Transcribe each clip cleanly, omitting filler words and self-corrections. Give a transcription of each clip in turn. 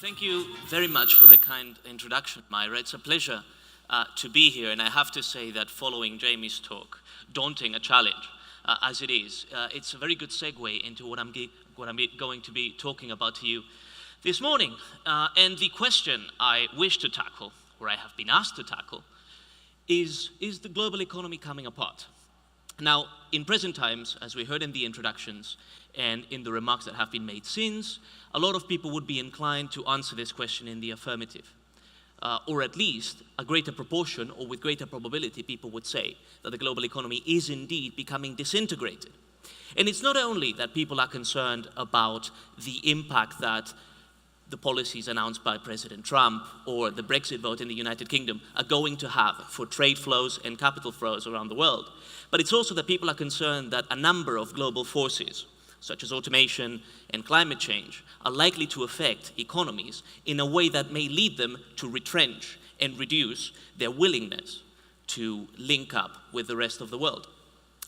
Thank you very much for the kind introduction, Myra. It's a pleasure to be here, and I have to say that following Jamie's talk, daunting a challenge as it is, it's a very good segue into what I'm going to be talking about to you this morning. And the question I wish to tackle, or I have been asked to tackle, is the global economy coming apart? Now, in present times, as we heard in the introductions and in the remarks that have been made since, a lot of people would be inclined to answer this question in the affirmative. Or at least a greater proportion, or with greater probability, people would say that the global economy is indeed becoming disintegrated. And it's not only that people are concerned about the impact that the policies announced by President Trump or the Brexit vote in the United Kingdom are going to have for trade flows and capital flows around the world. But it's also that people are concerned that a number of global forces, such as automation and climate change, are likely to affect economies in a way that may lead them to retrench and reduce their willingness to link up with the rest of the world.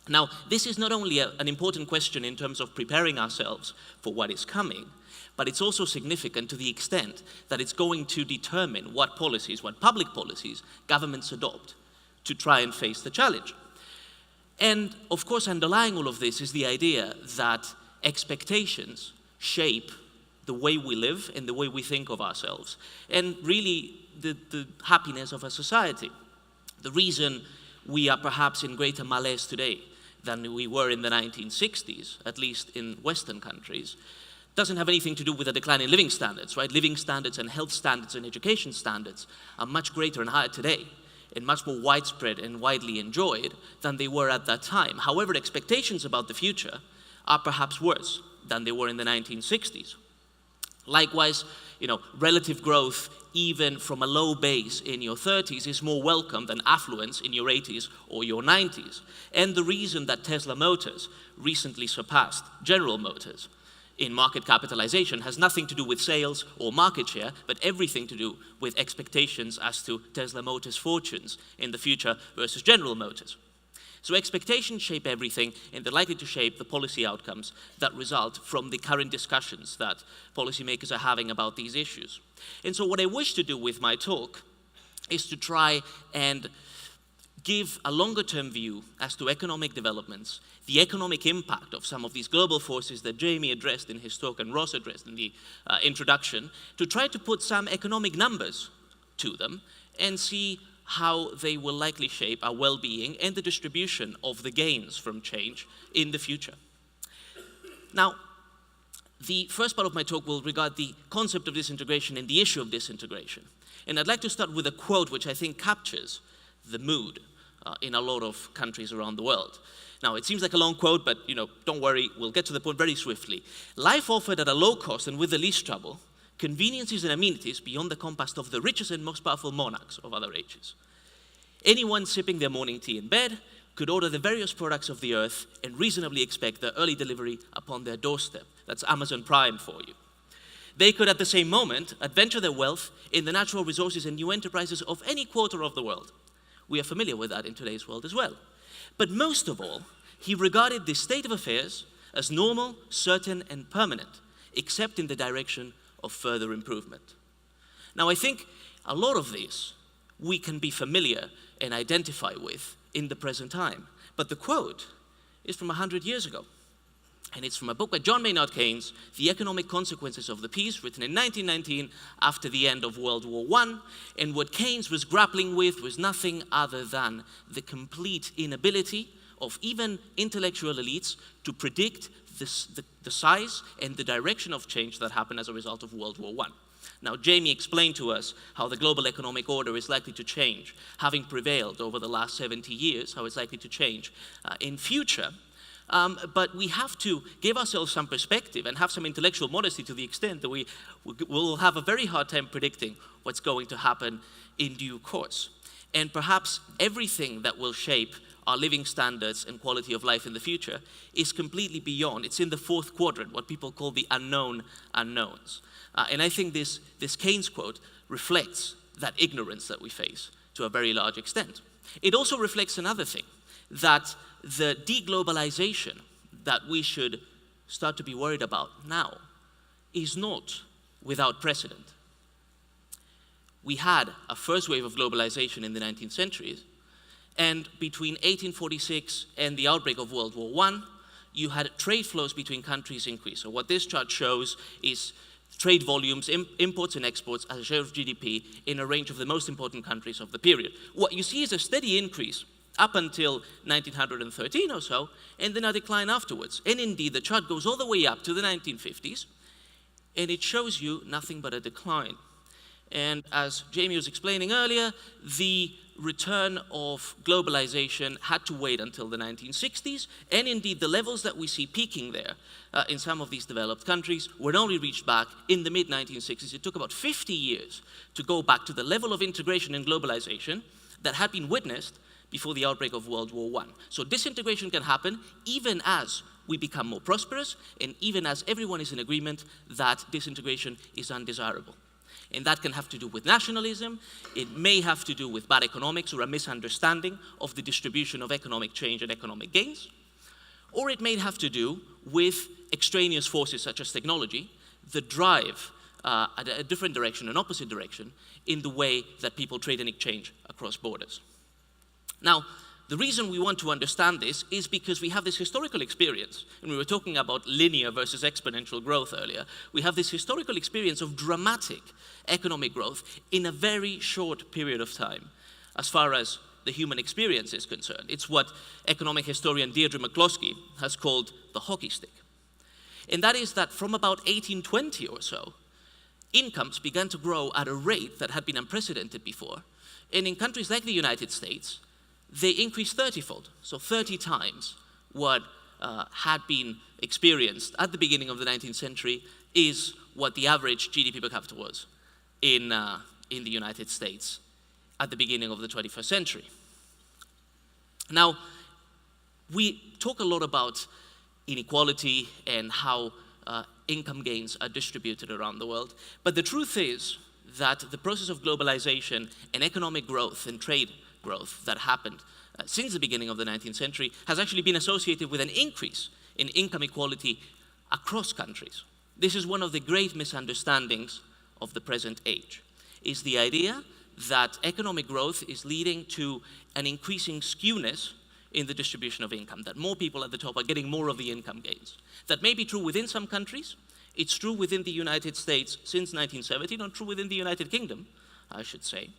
Now, this is not only an important question in terms of preparing ourselves for what is coming, but it's also significant to the extent that it's going to determine what policies, what public policies, governments adopt to try and face the challenge. And of course, underlying all of this is the idea that expectations shape the way we live and the way we think of ourselves, and really the happiness of a society. The reason we are perhaps in greater malaise today than we were in the 1960s, at least in Western countries, doesn't have anything to do with a decline in living standards, right? Living standards and health standards and education standards are much greater and higher today, and much more widespread and widely enjoyed than they were at that time. However, expectations about the future are perhaps worse than they were in the 1960s. Likewise, relative growth, even from a low base in your 30s, is more welcome than affluence in your 80s or your 90s. And the reason that Tesla Motors recently surpassed General Motors in market capitalization has nothing to do with sales or market share, but everything to do with expectations as to Tesla Motors' fortunes in the future versus General Motors. So expectations shape everything, and they're likely to shape the policy outcomes that result from the current discussions that policymakers are having about these issues. And so what I wish to do with my talk is to try and give a longer-term view as to economic developments, the economic impact of some of these global forces that Jamie addressed in his talk and Ross addressed in the introduction, to try to put some economic numbers to them and see how they will likely shape our well-being and the distribution of the gains from change in the future. Now, the first part of my talk will regard the concept of disintegration and the issue of disintegration. And I'd like to start with a quote which I think captures the mood in a lot of countries around the world. Now, it seems like a long quote, but don't worry, we'll get to the point very swiftly. Life offered at a low cost and with the least trouble, conveniences and amenities beyond the compass of the richest and most powerful monarchs of other ages. Anyone sipping their morning tea in bed could order the various products of the earth and reasonably expect their early delivery upon their doorstep. That's Amazon Prime for you. They could at the same moment adventure their wealth in the natural resources and new enterprises of any quarter of the world. We are familiar with that in today's world as well. But most of all, he regarded this state of affairs as normal, certain, and permanent, except in the direction of further improvement. Now, I think a lot of this we can be familiar and identify with in the present time. But the quote is from 100 years ago. And it's from a book by John Maynard Keynes, The Economic Consequences of the Peace, written in 1919 after the end of World War I. And what Keynes was grappling with was nothing other than the complete inability of even intellectual elites to predict the size and the direction of change that happened as a result of World War I. Now, Jamie explained to us how the global economic order is likely to change, having prevailed over the last 70 years, how it's likely to change in future. But we have to give ourselves some perspective and have some intellectual modesty to the extent that we will have a very hard time predicting what's going to happen in due course. And perhaps everything that will shape our living standards and quality of life in the future is completely beyond. It's in the fourth quadrant, what people call the unknown unknowns. And I think this Keynes quote reflects that ignorance that we face to a very large extent. It also reflects another thing, that the deglobalization that we should start to be worried about now is not without precedent. we had a first wave of globalization in the 19th century, and between 1846 and the outbreak of World War I, you had trade flows between countries increase. So what this chart shows is trade volumes, imports and exports as a share of GDP in a range of the most important countries of the period. What you see is a steady increase up until 1913 or so, and then a decline afterwards. And indeed, the chart goes all the way up to the 1950s, and it shows you nothing but a decline. And as Jamie was explaining earlier, the return of globalization had to wait until the 1960s, and indeed the levels that we see peaking there in some of these developed countries were only reached back in the mid-1960s. It took about 50 years to go back to the level of integration and globalization that had been witnessed before the outbreak of World War I. So disintegration can happen even as we become more prosperous and even as everyone is in agreement that disintegration is undesirable. And that can have to do with nationalism, it may have to do with bad economics or a misunderstanding of the distribution of economic change and economic gains, or it may have to do with extraneous forces such as technology that drive a different direction, an opposite direction, in the way that people trade and exchange across borders. Now, the reason we want to understand this is because we have this historical experience, and we were talking about linear versus exponential growth earlier. We have this historical experience of dramatic economic growth in a very short period of time, as far as the human experience is concerned. It's what economic historian Deirdre McCloskey has called the hockey stick. And that is that from about 1820 or so, incomes began to grow at a rate that had been unprecedented before. And in countries like the United States, they increased 30-fold, so 30 times what had been experienced at the beginning of the 19th century is what the average GDP per capita was in the United States at the beginning of the 21st century. Now, we talk a lot about inequality and how income gains are distributed around the world, but the truth is that the process of globalization and economic growth and trade growth that happened since the beginning of the 19th century has actually been associated with an increase in income equality across countries. This is one of the great misunderstandings of the present age, is the idea that economic growth is leading to an increasing skewness in the distribution of income, that more people at the top are getting more of the income gains. That may be true within some countries. It's true within the United States since 1970, not true within the United Kingdom, I should say.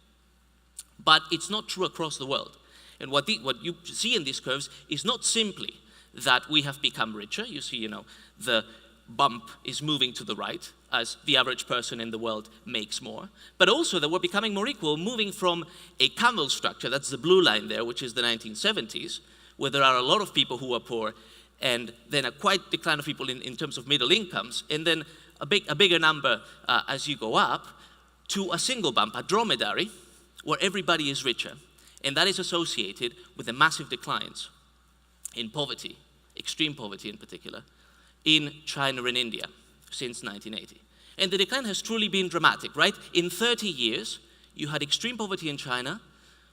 But it's not true across the world. And what you see in these curves is not simply that we have become richer. You see, the bump is moving to the right as the average person in the world makes more, but also that we're becoming more equal, moving from a camel structure, that's the blue line there, which is the 1970s, where there are a lot of people who are poor, and then a quite decline of people in terms of middle incomes, and then a bigger number as you go up, to a single bump, a dromedary, where everybody is richer. And that is associated with the massive declines in poverty, extreme poverty in particular, in China and India since 1980. And the decline has truly been dramatic, right? In 30 years, you had extreme poverty in China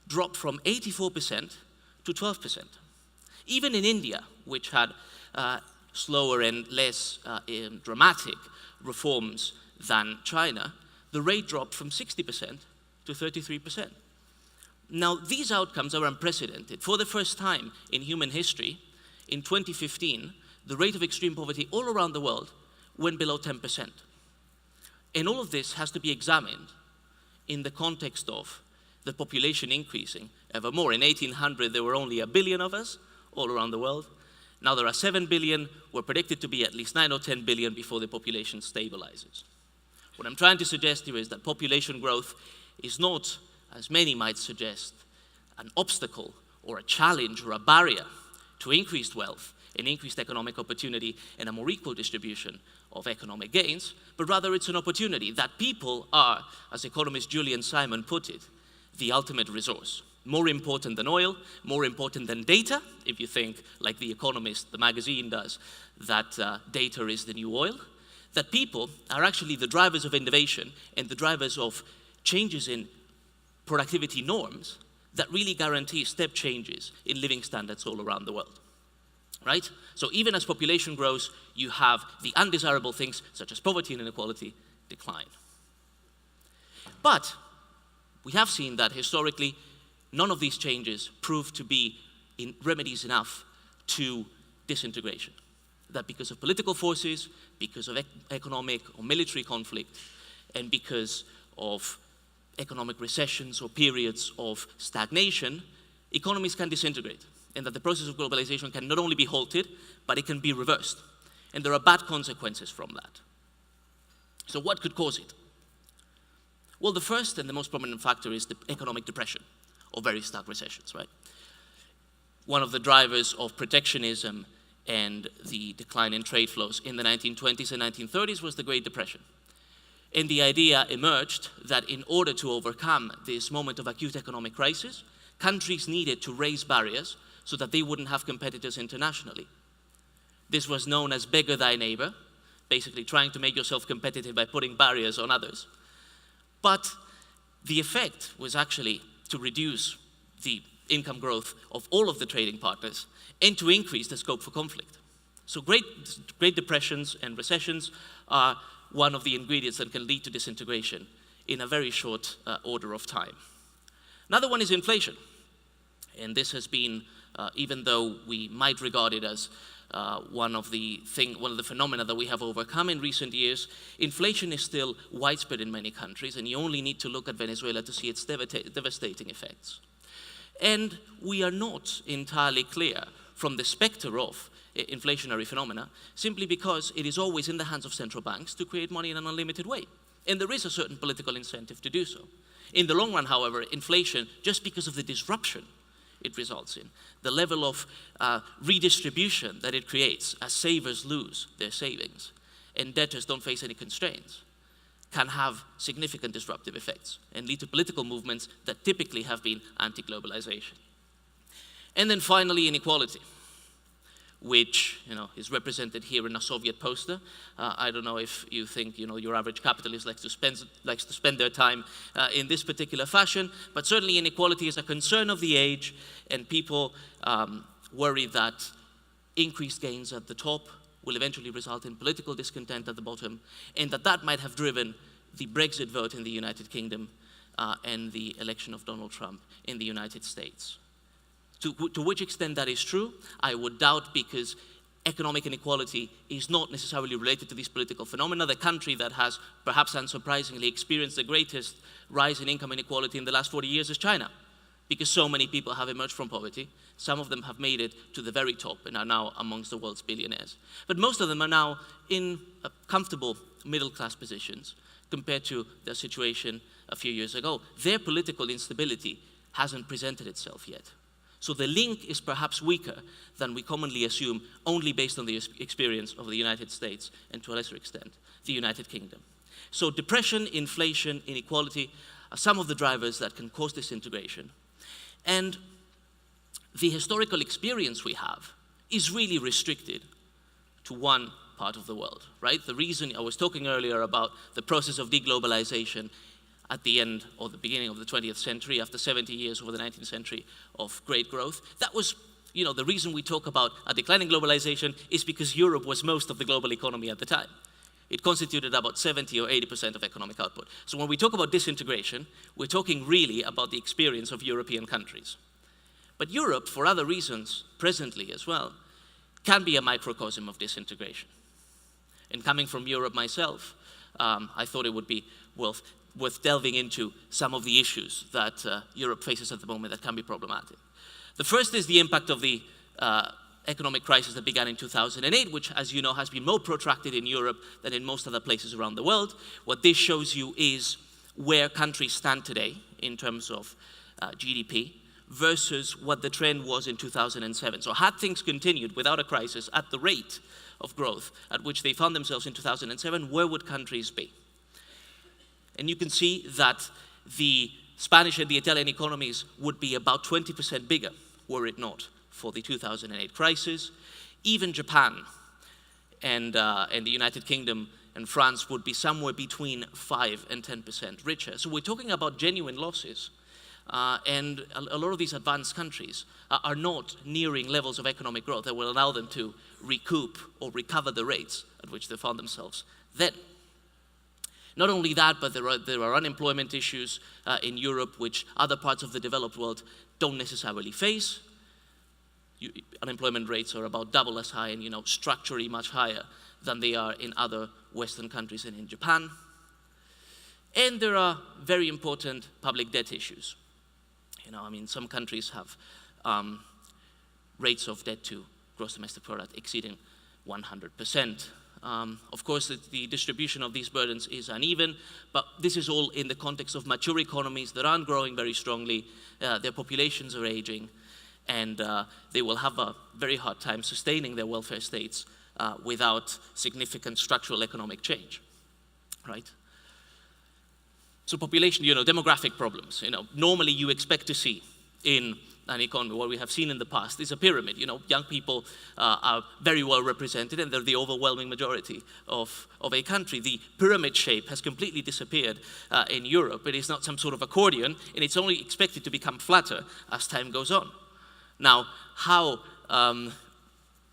drop from 84% to 12%. Even in India, which had slower and less dramatic reforms than China, the rate dropped from 60% to 33%. Now, these outcomes are unprecedented. For the first time in human history, in 2015, the rate of extreme poverty all around the world went below 10%. And all of this has to be examined in the context of the population increasing ever more. In 1800, there were only 1 billion of us all around the world. Now there are 7 billion. We're predicted to be at least 9 or 10 billion before the population stabilizes. What I'm trying to suggest here is that population growth is not, as many might suggest, an obstacle or a challenge or a barrier to increased wealth and increased economic opportunity and a more equal distribution of economic gains, but rather it's an opportunity that people are, as economist Julian Simon put it, the ultimate resource. More important than oil, more important than data, if you think, like The Economist, the magazine does, that data is the new oil, that people are actually the drivers of innovation and the drivers of changes in productivity norms that really guarantee step changes in living standards all around the world. Right? So even as population grows, you have the undesirable things such as poverty and inequality decline. But we have seen that historically, none of these changes proved to be remedies enough to disintegration. That because of political forces, because of economic or military conflict, and because of economic recessions or periods of stagnation, economies can disintegrate, and that the process of globalization can not only be halted, but it can be reversed. And there are bad consequences from that. So what could cause it? Well, the first and the most prominent factor is the economic depression, or very stark recessions, right? One of the drivers of protectionism and the decline in trade flows in the 1920s and 1930s was the Great Depression. And the idea emerged that in order to overcome this moment of acute economic crisis, countries needed to raise barriers so that they wouldn't have competitors internationally. This was known as beggar thy neighbor, basically trying to make yourself competitive by putting barriers on others. But the effect was actually to reduce the income growth of all of the trading partners and to increase the scope for conflict. So great depressions and recessions are one of the ingredients that can lead to disintegration in a very short order of time. Another one is inflation. And this has been, even though we might regard it as one of the phenomena that we have overcome in recent years, inflation is still widespread in many countries, and you only need to look at Venezuela to see its devastating effects. And we are not entirely clear from the specter of inflationary phenomena, simply because it is always in the hands of central banks to create money in an unlimited way. And there is a certain political incentive to do so. In the long run, however, inflation, just because of the disruption it results in, the level of redistribution that it creates as savers lose their savings and debtors don't face any constraints, can have significant disruptive effects and lead to political movements that typically have been anti-globalization. And then finally, inequality, which is represented here in a Soviet poster. I don't know if you think your average capitalist likes to spend their time in this particular fashion, but certainly inequality is a concern of the age, and people worry that increased gains at the top will eventually result in political discontent at the bottom, and that might have driven the Brexit vote in the United Kingdom and the election of Donald Trump in the United States. To which extent that is true, I would doubt, because economic inequality is not necessarily related to these political phenomena. The country that has, perhaps unsurprisingly, experienced the greatest rise in income inequality in the last 40 years is China, because so many people have emerged from poverty. Some of them have made it to the very top and are now amongst the world's billionaires. But most of them are now in comfortable middle-class positions compared to their situation a few years ago. Their political instability hasn't presented itself yet. So the link is perhaps weaker than we commonly assume, only based on the experience of the United States and, to a lesser extent, the United Kingdom. So depression, inflation, inequality are some of the drivers that can cause disintegration. And the historical experience we have is really restricted to one part of the world, right? The reason I was talking earlier about the process of deglobalization at the end or the beginning of the 20th century, after 70 years over the 19th century of great growth, that was, the reason we talk about a declining globalization is because Europe was most of the global economy at the time. It constituted about 70 or 80% of economic output. So when we talk about disintegration, we're talking really about the experience of European countries. But Europe, for other reasons, presently as well, can be a microcosm of disintegration. And coming from Europe myself, I thought it would be worth delving into some of the issues that Europe faces at the moment that can be problematic. The first is the impact of the economic crisis that began in 2008, which, as you know, has been more protracted in Europe than in most other places around the world. What this shows you is where countries stand today in terms of GDP versus what the trend was in 2007. So had things continued without a crisis at the rate of growth at which they found themselves in 2007, where would countries be? And you can see that the Spanish and the Italian economies would be about 20% bigger were it not for the 2008 crisis. Even Japan and the United Kingdom and France would be somewhere between 5 and 10% richer. So we're talking about genuine losses. And a lot of these advanced countries are not nearing levels of economic growth that will allow them to recoup or recover the rates at which they found themselves then. Not only that, but there are unemployment issues in Europe which other parts of the developed world don't necessarily face. Unemployment rates are about double as high and structurally much higher than they are in other Western countries and in Japan. And there are very important public debt issues. Some countries have rates of debt to gross domestic product exceeding 100%. Of course, the distribution of these burdens is uneven, but this is all in the context of mature economies that aren't growing very strongly, their populations are aging, and they will have a very hard time sustaining their welfare states without significant structural economic change, right? So population, demographic problems, normally you expect to see in an economy, what we have seen in the past is a pyramid. Young people are very well represented and they're the overwhelming majority of a country. The pyramid shape has completely disappeared in Europe. It is not some sort of accordion, and it's only expected to become flatter as time goes on. Now, how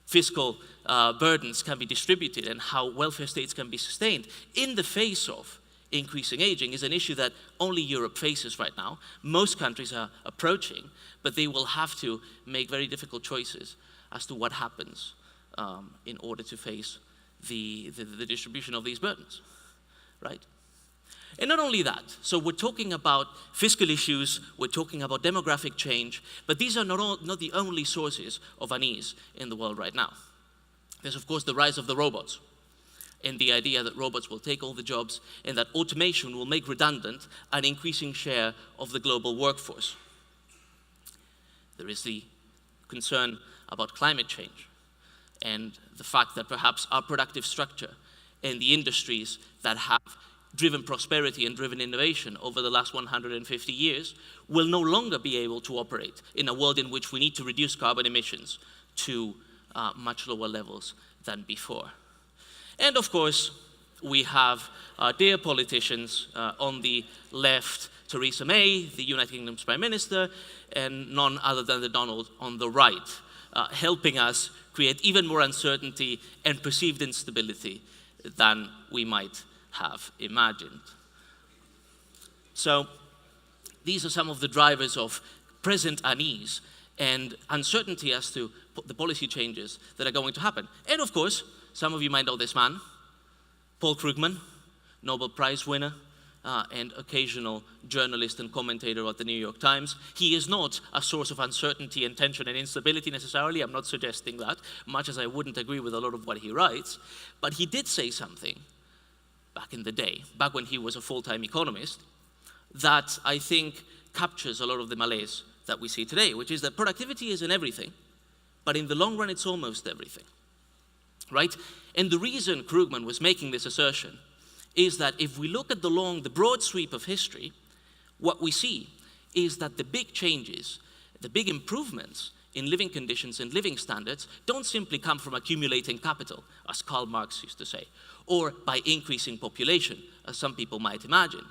fiscal burdens can be distributed and how welfare states can be sustained in the face of increasing aging is an issue that only Europe faces right now. Most countries are approaching, but they will have to make very difficult choices as to what happens in order to face the distribution of these burdens, right? And not only that, so we're talking about fiscal issues, we're talking about demographic change, but these are not the only sources of unease in the world right now. There's, of course, the rise of the robots, and the idea that robots will take all the jobs and that automation will make redundant an increasing share of the global workforce. There is the concern about climate change and the fact that perhaps our productive structure and the industries that have driven prosperity and driven innovation over the last 150 years will no longer be able to operate in a world in which we need to reduce carbon emissions to much lower levels than before. And of course, we have dear politicians on the left, Theresa May, the United Kingdom's Prime Minister, and none other than the Donald on the right, helping us create even more uncertainty and perceived instability than we might have imagined. So these are some of the drivers of present unease and uncertainty as to the policy changes that are going to happen. And of course, some of you might know this man, Paul Krugman, Nobel Prize winner, and occasional journalist and commentator at the New York Times. He is not a source of uncertainty and tension and instability necessarily. I'm not suggesting that, much as I wouldn't agree with a lot of what he writes. But he did say something back in the day, back when he was a full-time economist, that I think captures a lot of the malaise that we see today, which is that productivity isn't everything, but in the long run, it's almost everything. Right? And the reason Krugman was making this assertion is that if we look at the broad sweep of history, what we see is that the big changes, the big improvements in living conditions and living standards don't simply come from accumulating capital, as Karl Marx used to say, or by increasing population, as some people might imagine.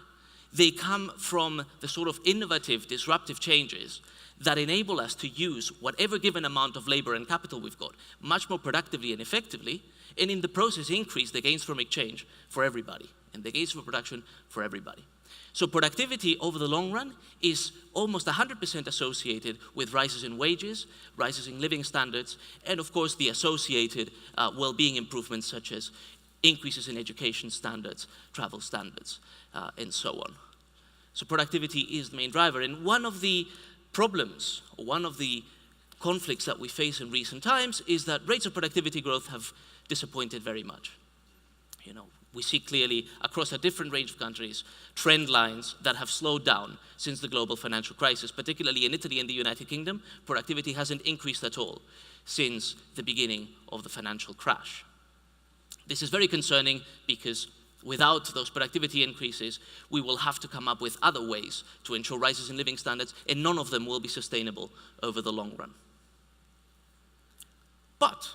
They come from the sort of innovative, disruptive changes that enable us to use whatever given amount of labor and capital we've got much more productively and effectively, and in the process increase the gains from exchange for everybody, and the gains from production for everybody. So productivity over the long run is almost 100% associated with rises in wages, rises in living standards, and of course the associated well-being improvements such as increases in education standards, travel standards, and so on. So productivity is the main driver, and one of the problems, or one of the conflicts that we face in recent times is that rates of productivity growth have disappointed very much. We see clearly across a different range of countries trend lines that have slowed down since the global financial crisis, particularly in Italy and the United Kingdom. Productivity hasn't increased at all since the beginning of the financial crash. This is very concerning because without those productivity increases, we will have to come up with other ways to ensure rises in living standards, and none of them will be sustainable over the long run. But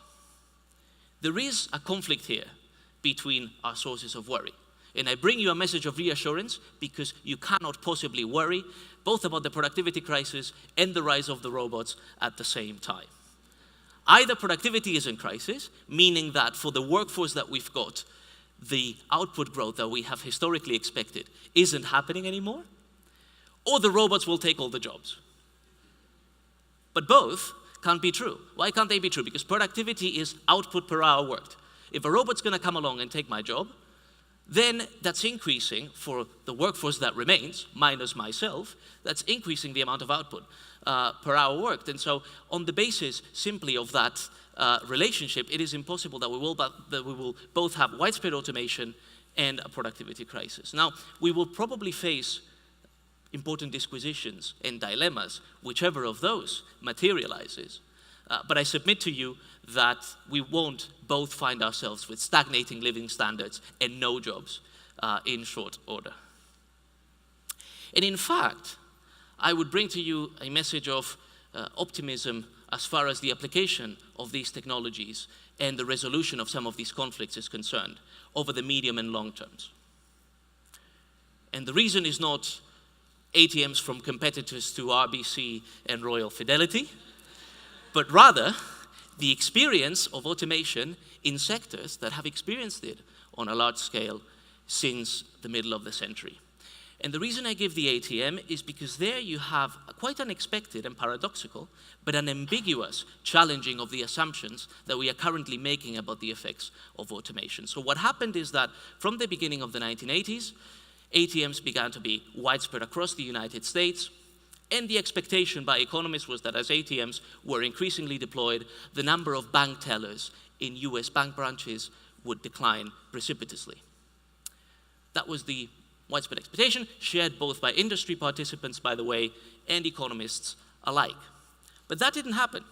there is a conflict here between our sources of worry. And I bring you a message of reassurance because you cannot possibly worry both about the productivity crisis and the rise of the robots at the same time. Either productivity is in crisis, meaning that for the workforce that we've got, the output growth that we have historically expected isn't happening anymore, or the robots will take all the jobs. But both can't be true. Why can't they be true? Because productivity is output per hour worked. If a robot's going to come along and take my job, then that's increasing for the workforce that remains, minus myself, that's increasing the amount of output per hour worked. And so on the basis simply of that relationship, it is impossible that we will both have widespread automation and a productivity crisis. Now, we will probably face important disquisitions and dilemmas, whichever of those materializes. But I submit to you that we won't both find ourselves with stagnating living standards and no jobs in short order. And in fact, I would bring to you a message of optimism as far as the application of these technologies and the resolution of some of these conflicts is concerned over the medium and long terms. And the reason is not ATMs from competitors to RBC and Royal Fidelity, but rather the experience of automation in sectors that have experienced it on a large scale since the middle of the century. And the reason I give the ATM is because there you have a quite unexpected and paradoxical, but an ambiguous challenging of the assumptions that we are currently making about the effects of automation. So what happened is that from the beginning of the 1980s, ATMs began to be widespread across the United States, and the expectation by economists was that as ATMs were increasingly deployed, the number of bank tellers in US bank branches would decline precipitously. That was the widespread expectation, shared both by industry participants, by the way, and economists alike. But that didn't happen.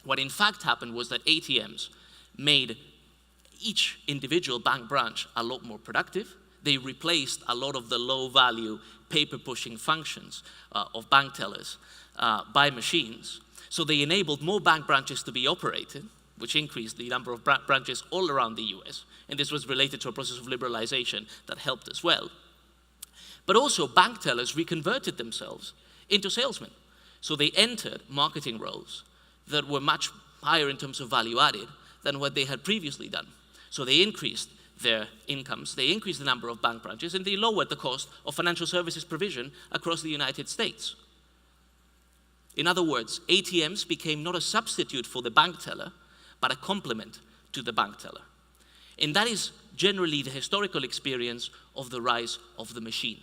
What in fact happened was that ATMs made each individual bank branch a lot more productive. They replaced a lot of the low-value, paper-pushing functions of bank tellers by machines. So they enabled more bank branches to be operated, which increased the number of branches all around the US. And this was related to a process of liberalization that helped as well. But also, bank tellers reconverted themselves into salesmen. So they entered marketing roles that were much higher in terms of value added than what they had previously done. So they increased their incomes, they increased the number of bank branches, and they lowered the cost of financial services provision across the United States. In other words, ATMs became not a substitute for the bank teller, but a complement to the bank teller. And that is generally the historical experience of the rise of the machine.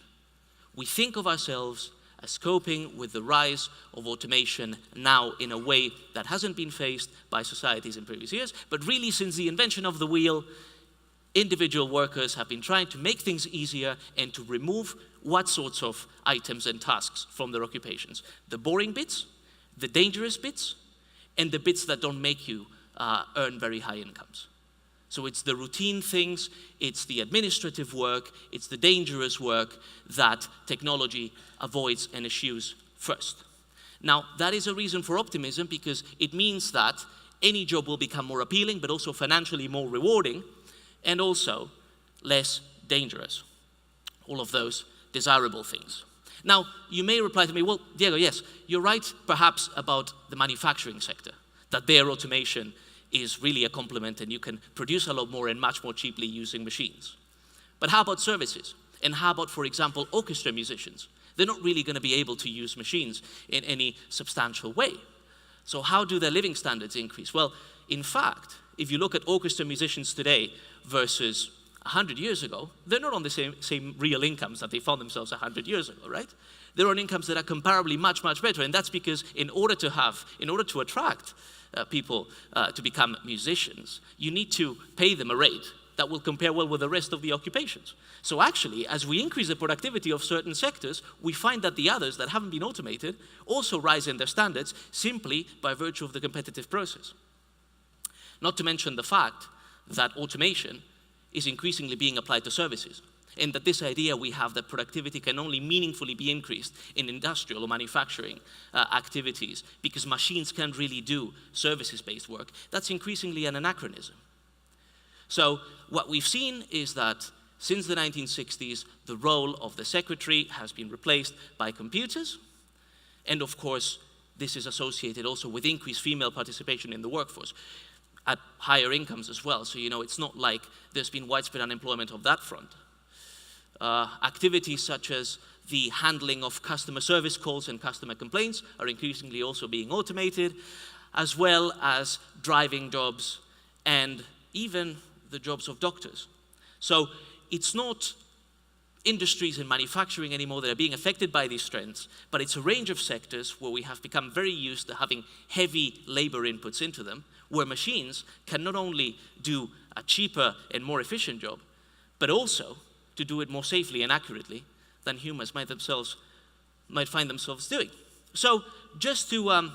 We think of ourselves as coping with the rise of automation now in a way that hasn't been faced by societies in previous years, but really since the invention of the wheel, individual workers have been trying to make things easier and to remove what sorts of items and tasks from their occupations. The boring bits, the dangerous bits, and the bits that don't make you earn very high incomes. So it's the routine things, it's the administrative work, it's the dangerous work that technology avoids and eschews first. Now, that is a reason for optimism because it means that any job will become more appealing, but also financially more rewarding, and also less dangerous. All of those desirable things. Now, you may reply to me, well, Diego, yes, you're right perhaps about the manufacturing sector, that their automation is really a complement and you can produce a lot more and much more cheaply using machines. But how about services? And how about, for example, orchestra musicians? They're not really going to be able to use machines in any substantial way. So how do their living standards increase? Well, in fact, if you look at orchestra musicians today versus 100 years ago, they're not on the same real incomes that they found themselves 100 years ago, right? They're on incomes that are comparably much, much better. And that's because in order to attract people to become musicians, you need to pay them a rate that will compare well with the rest of the occupations. So actually, as we increase the productivity of certain sectors, we find that the others that haven't been automated also rise in their standards simply by virtue of the competitive process. Not to mention the fact that automation is increasingly being applied to services, and that this idea we have that productivity can only meaningfully be increased in industrial or manufacturing activities because machines can't really do services-based work, that's increasingly an anachronism. So what we've seen is that since the 1960s, the role of the secretary has been replaced by computers, and of course, this is associated also with increased female participation in the workforce. at higher incomes as well. So, it's not like there's been widespread unemployment of that front. Activities such as the handling of customer service calls and customer complaints are increasingly also being automated, as well as driving jobs and even the jobs of doctors. So it's not industries and manufacturing anymore that are being affected by these trends, but it's a range of sectors where we have become very used to having heavy labor inputs into them, where machines can not only do a cheaper and more efficient job, but also to do it more safely and accurately than humans might find themselves doing. So just to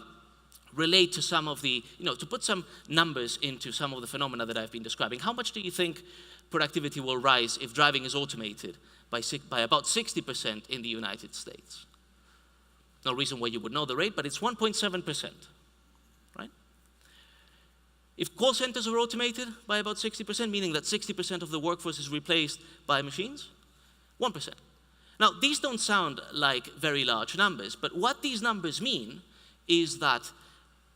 relate to some of the, to put some numbers into some of the phenomena that I've been describing, how much do you think productivity will rise if driving is automated by about 60% in the United States? No reason why you would know the rate, but it's 1.7%, right? If call centers are automated by about 60%, meaning that 60% of the workforce is replaced by machines, 1%. Now, these don't sound like very large numbers, but what these numbers mean is that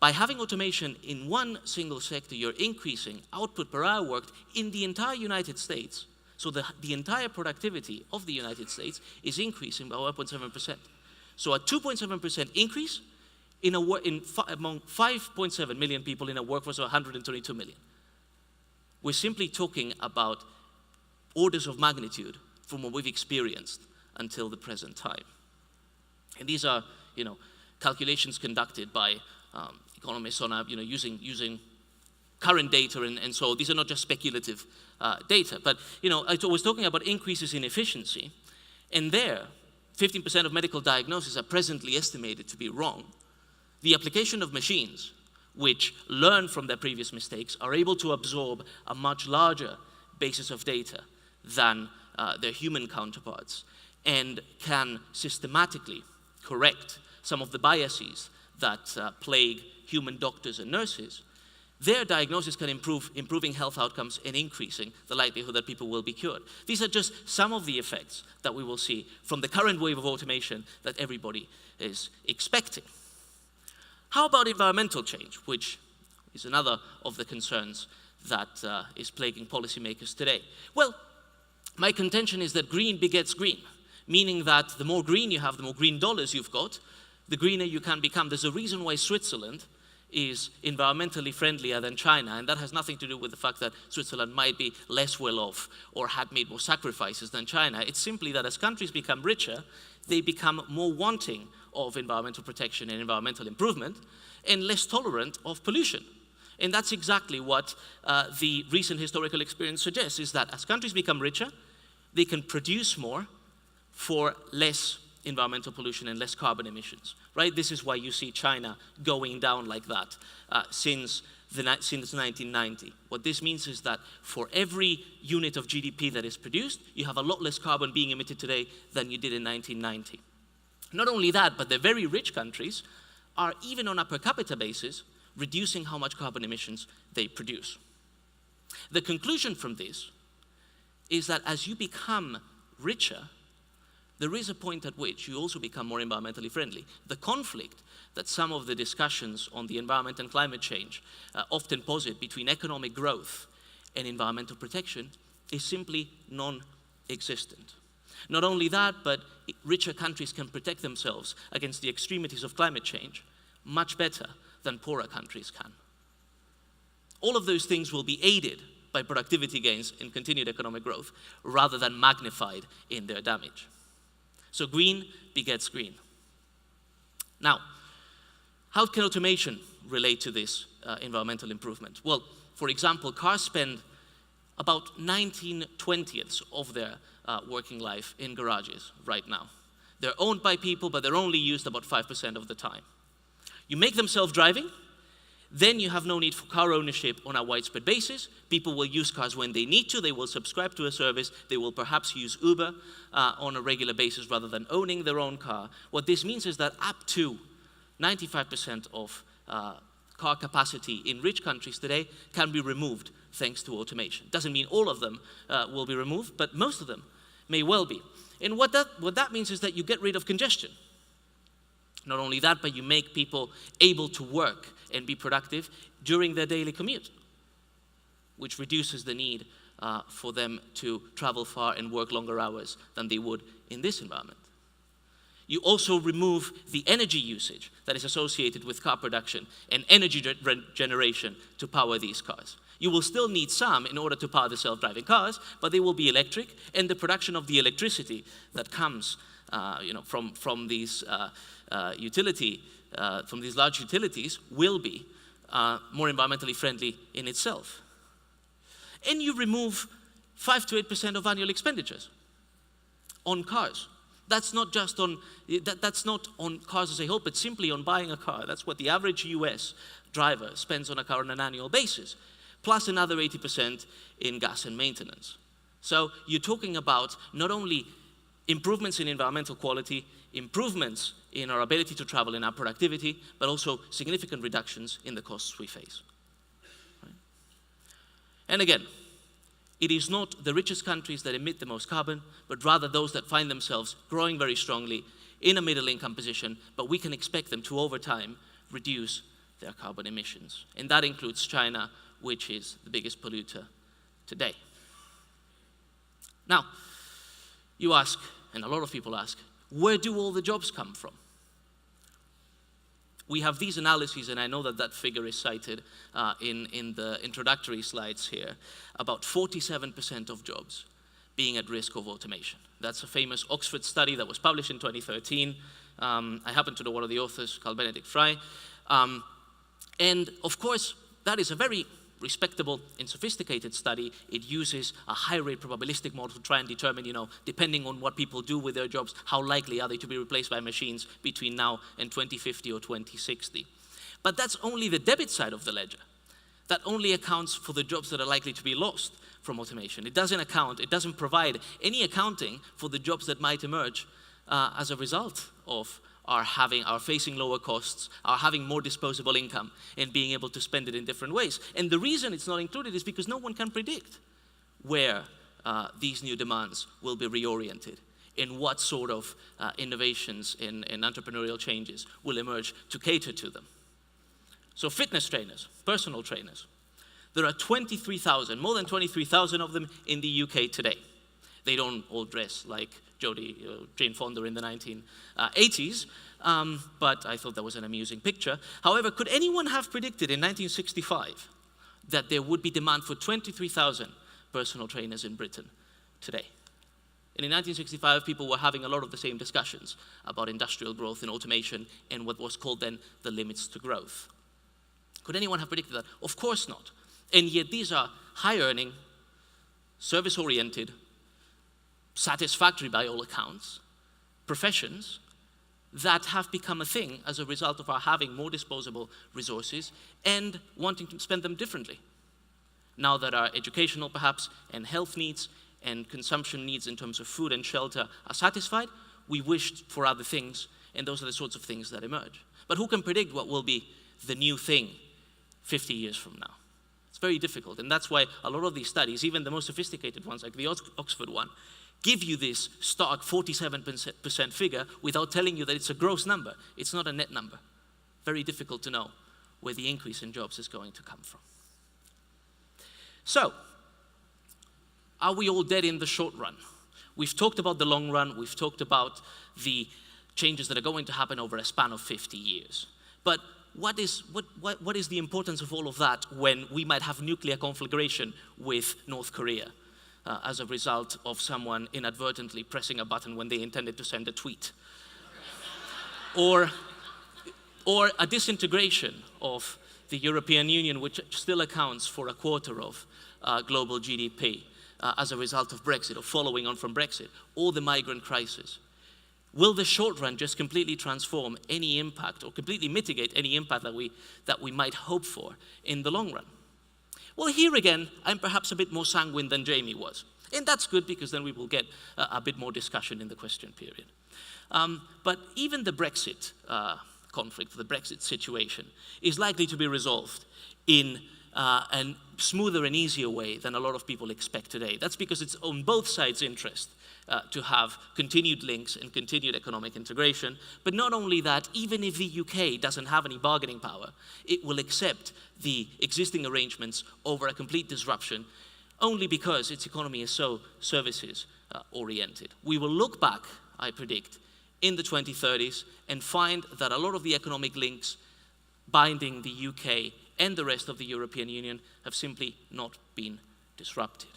by having automation in one single sector, you're increasing output per hour worked in the entire United States. So the entire productivity of the United States is increasing by 1.7%. So a 2.7% increase among 5.7 million people in a workforce of 122 million. We're simply talking about orders of magnitude from what we've experienced until the present time. And these are, calculations conducted by economists on using current data, and so these are not just speculative data. But I was talking about increases in efficiency, and there, 15% of medical diagnoses are presently estimated to be wrong. The application of machines, which learn from their previous mistakes, are able to absorb a much larger basis of data than their human counterparts, and can systematically correct some of the biases that plague human doctors and nurses. Their diagnosis can improving health outcomes and increasing the likelihood that people will be cured. These are just some of the effects that we will see from the current wave of automation that everybody is expecting. How about environmental change, which is another of the concerns that is plaguing policymakers today? Well, my contention is that green begets green, meaning that the more green you have, the more green dollars you've got, the greener you can become. There's a reason why Switzerland is environmentally friendlier than China, and that has nothing to do with the fact that Switzerland might be less well off or had made more sacrifices than China. It's simply that as countries become richer, they become more wanting of environmental protection and environmental improvement and less tolerant of pollution. And that's exactly what the recent historical experience suggests, is that as countries become richer, they can produce more for less environmental pollution and less carbon emissions, right? This is why you see China going down like that since 1990. What this means is that for every unit of GDP that is produced, you have a lot less carbon being emitted today than you did in 1990. Not only that, but the very rich countries are, even on a per capita basis, reducing how much carbon emissions they produce. The conclusion from this is that as you become richer, there is a point at which you also become more environmentally friendly. The conflict that some of the discussions on the environment and climate change often posit between economic growth and environmental protection is simply non-existent. Not only that, but richer countries can protect themselves against the extremities of climate change much better than poorer countries can. All of those things will be aided by productivity gains and continued economic growth rather than magnified in their damage. So green begets green. Now, how can automation relate to this environmental improvement? Well, for example, cars spend about 19/20ths of their working life in garages right now. They're owned by people, but they're only used about 5% of the time. You make them self-driving, then you have no need for car ownership on a widespread basis. People will use cars when they need to. They will subscribe to a service. They will perhaps use Uber on a regular basis rather than owning their own car. What this means is that up to 95% of car capacity in rich countries today can be removed thanks to automation. Doesn't mean all of them will be removed, but most of them may well be. And what that means is that you get rid of congestion. Not only that, but you make people able to work and be productive during their daily commute. which reduces the need for them to travel far and work longer hours than they would in this environment. You also remove the energy usage that is associated with car production and energy generation to power these cars. You will still need some in order to power the self-driving cars, but they will be electric, and the production of the electricity that comes from these from these large utilities will be more environmentally friendly in itself. And you remove 5 to 8% of annual expenditures on cars. That's not just on that's not on cars as a whole, but simply on buying a car. That's what the average US driver spends on a car on an annual basis, plus another 80% in gas and maintenance. So you're talking about not only improvements in environmental quality, improvements in our ability to travel and our productivity, but also significant reductions in the costs we face. Right? And again, it is not the richest countries that emit the most carbon, but rather those that find themselves growing very strongly in a middle income position, but we can expect them to, over time, reduce their carbon emissions. And that includes China, which is the biggest polluter today. Now, you ask, and a lot of people ask, where do all the jobs come from? We have these analyses, and I know that that figure is cited in the introductory slides here, about 47% of jobs being at risk of automation. That's a famous Oxford study that was published in 2013. I happen to know one of the authors, Carl Benedict Fry. And of course, that is a very respectable and sophisticated study. It uses a high-rate probabilistic model to try and determine, depending on what people do with their jobs, how likely are they to be replaced by machines between now and 2050 or 2060. But that's only the debit side of the ledger. That only accounts for the jobs that are likely to be lost from automation. It doesn't provide any accounting for the jobs that might emerge as a result of our facing lower costs, our having more disposable income, and being able to spend it in different ways. And the reason it's not included is because no one can predict where these new demands will be reoriented and what sort of innovations and entrepreneurial changes will emerge to cater to them. So fitness trainers, personal trainers, there are 23,000, more than 23,000 of them in the UK today. They don't all dress like Jane Fonda in the 1980s, but I thought that was an amusing picture. However, could anyone have predicted in 1965 that there would be demand for 23,000 personal trainers in Britain today? And in 1965, people were having a lot of the same discussions about industrial growth and automation and what was called then the limits to growth. Could anyone have predicted that? Of course not. And yet these are high-earning, service-oriented, satisfactory by all accounts, professions that have become a thing as a result of our having more disposable resources and wanting to spend them differently. Now that our educational, perhaps, and health needs and consumption needs in terms of food and shelter are satisfied, we wished for other things, and those are the sorts of things that emerge. But who can predict what will be the new thing 50 years from now? It's very difficult, and that's why a lot of these studies, even the most sophisticated ones like the Oxford one, give you this stark 47% figure without telling you that it's a gross number. It's not a net number. Very difficult to know where the increase in jobs is going to come from. So, are we all dead in the short run? We've talked about the long run. We've talked about the changes that are going to happen over a span of 50 years. But what is the importance of all of that when we might have nuclear conflagration with North Korea as a result of someone inadvertently pressing a button when they intended to send a tweet? Or a disintegration of the European Union, which still accounts for a quarter of global GDP as a result of Brexit, or following on from Brexit, or the migrant crisis. Will the short run just completely transform any impact or completely mitigate any impact that we might hope for in the long run? Well, here again, I'm perhaps a bit more sanguine than Jamie was. And that's good because then we will get a bit more discussion in the question period. But even the Brexit conflict, the Brexit situation, is likely to be resolved in a smoother and easier way than a lot of people expect today. That's because it's on both sides' interest to have continued links and continued economic integration. But not only that, even if the UK doesn't have any bargaining power, it will accept the existing arrangements over a complete disruption only because its economy is so services oriented. We will look back, I predict, in the 2030s and find that a lot of the economic links binding the UK and the rest of the European Union have simply not been disrupted.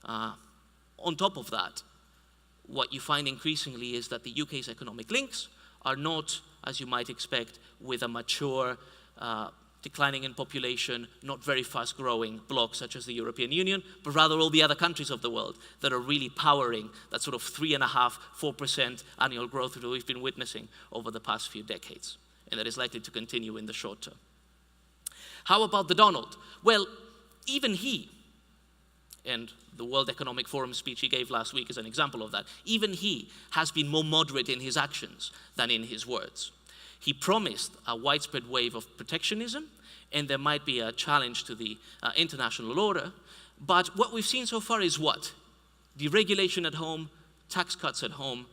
On top of that, what you find increasingly is that the UK's economic links are not, as you might expect, with a mature, declining in population, not very fast growing bloc such as the European Union, but rather all the other countries of the world that are really powering that sort of 3.5%, 4% annual growth that we've been witnessing over the past few decades, and that is likely to continue in the short term. How about the Donald? Well, even he, and the World Economic Forum speech he gave last week is an example of that, even he has been more moderate in his actions than in his words. He promised a widespread wave of protectionism, and there might be a challenge to the international order, but what we've seen so far is what? Deregulation at home, tax cuts at home,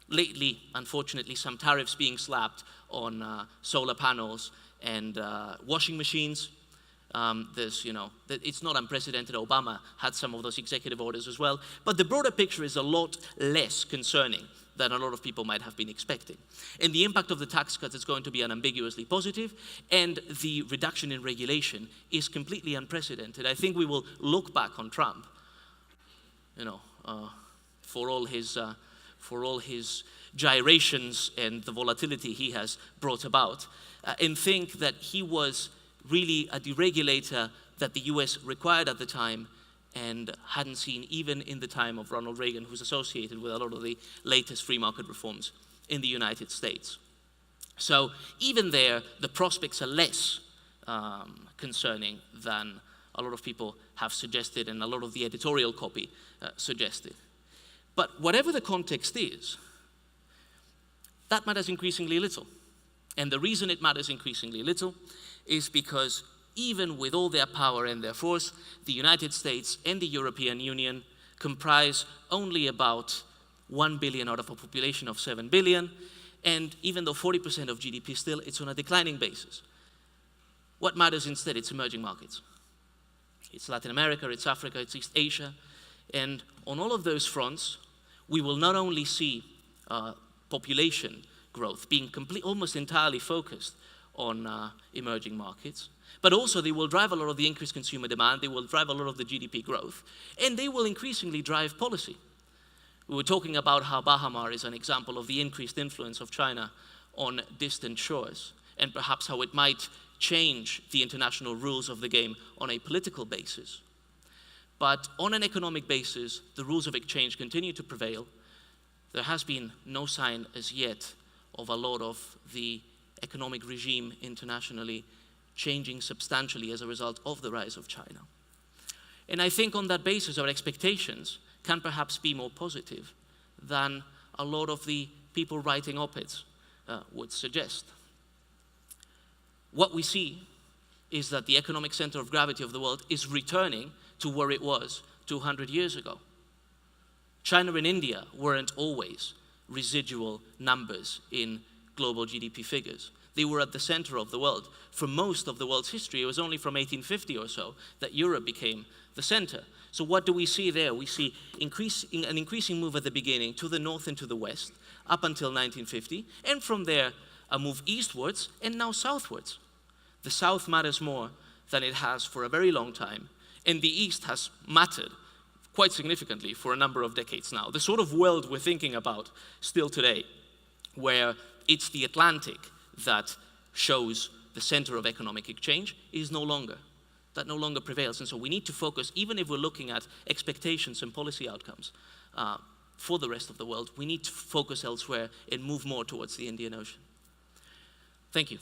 lately, unfortunately, some tariffs being slapped on solar panels and washing machines. It's not unprecedented. Obama had some of those executive orders as well. But the broader picture is a lot less concerning than a lot of people might have been expecting. And the impact of the tax cuts is going to be unambiguously positive, and the reduction in regulation is completely unprecedented. I think we will look back on Trump, for all his gyrations and the volatility he has brought about, and think that he was really a deregulator that the US required at the time and hadn't seen even in the time of Ronald Reagan, who's associated with a lot of the latest free market reforms in the United States. So even there, the prospects are less concerning than a lot of people have suggested and a lot of the editorial copy suggested. But whatever the context is, that matters increasingly little. And the reason it matters increasingly little is because even with all their power and their force, the United States and the European Union comprise only about 1 billion out of a population of 7 billion, and even though 40% of GDP still, it's on a declining basis. What matters instead? It's emerging markets. It's Latin America, it's Africa, it's East Asia, and on all of those fronts, we will not only see population growth being almost entirely focused on emerging markets, but also they will drive a lot of the increased consumer demand, they will drive a lot of the GDP growth, and they will increasingly drive policy. We were talking about how Bahamar is an example of the increased influence of China on distant shores, and perhaps how it might change the international rules of the game on a political basis. But on an economic basis, the rules of exchange continue to prevail. There has been no sign as yet of a lot of the economic regime internationally changing substantially as a result of the rise of China. And I think on that basis, our expectations can perhaps be more positive than a lot of the people writing op-eds would suggest. What we see is that the economic center of gravity of the world is returning to where it was 200 years ago. China and India weren't always residual numbers in global GDP figures. They were at the center of the world. For most of the world's history, it was only from 1850 or so that Europe became the center. So what do we see there? We see an increasing move at the beginning to the north and to the west, up until 1950, and from there, a move eastwards and now southwards. The south matters more than it has for a very long time, and the east has mattered quite significantly for a number of decades now. The sort of world we're thinking about still today, where it's the Atlantic that shows the center of economic exchange, is no longer. That no longer prevails. And so we need to focus, even if we're looking at expectations and policy outcomes for the rest of the world, we need to focus elsewhere and move more towards the Indian Ocean. Thank you.